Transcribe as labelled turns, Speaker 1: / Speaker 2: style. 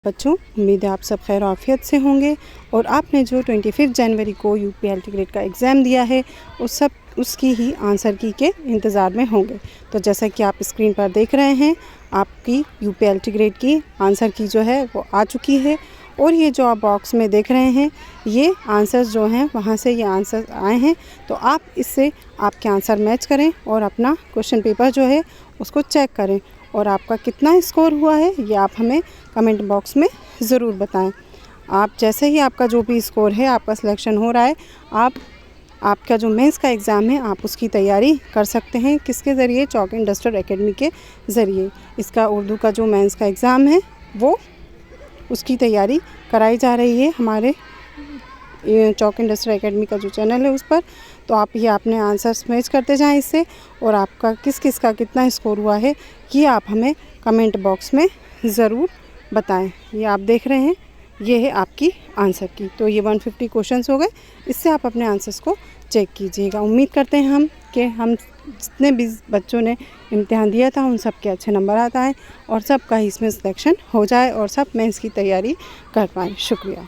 Speaker 1: बच्चों, उम्मीद है आप सब खैर आफियत से होंगे और आपने जो 25 जनवरी को यूपीएलटी ग्रेड का एग्ज़ाम दिया है उसकी ही आंसर की के इंतज़ार में होंगे। तो जैसा कि आप स्क्रीन पर देख रहे हैं, आपकी यूपीएलटी ग्रेड की आंसर की जो है वो आ चुकी है और ये जो आप बॉक्स में देख रहे हैं ये आंसर्स जो हैं वहाँ से ये आंसर आए हैं। तो आप इससे आपके आंसर मैच करें और अपना क्वेश्चन पेपर जो है उसको चेक करें और आपका कितना स्कोर हुआ है ये आप हमें कमेंट बॉक्स में ज़रूर बताएं। आप जैसे ही आपका जो भी स्कोर है, आपका सिलेक्शन हो रहा है, आपका जो मेंस का एग्ज़ाम है आप उसकी तैयारी कर सकते हैं। किसके ज़रिए? चॉक एंड डस्टर एकेडमी के ज़रिए। इसका उर्दू का जो मेंस का एग्ज़ाम है वो उसकी तैयारी कराई जा रही है हमारे चॉक एंड डस्टर एकेडमी का जो चैनल है उस पर। तो आप ये अपने आंसर्स मैच करते जाएं इससे और आपका किस का कितना स्कोर हुआ है ये आप हमें कमेंट बॉक्स में ज़रूर बताएं। ये आप देख रहे हैं, ये है आपकी आंसर की। तो ये 150 क्वेश्चंस हो गए, इससे आप अपने आंसर्स को चेक कीजिएगा। उम्मीद करते हैं हम जितने भी बच्चों ने इम्तिहान दिया था उन सब के अच्छे नंबर आता है और सबका ही इसमें सिलेक्शन हो जाए और सब मेंस की तैयारी कर पाएँ। शुक्रिया।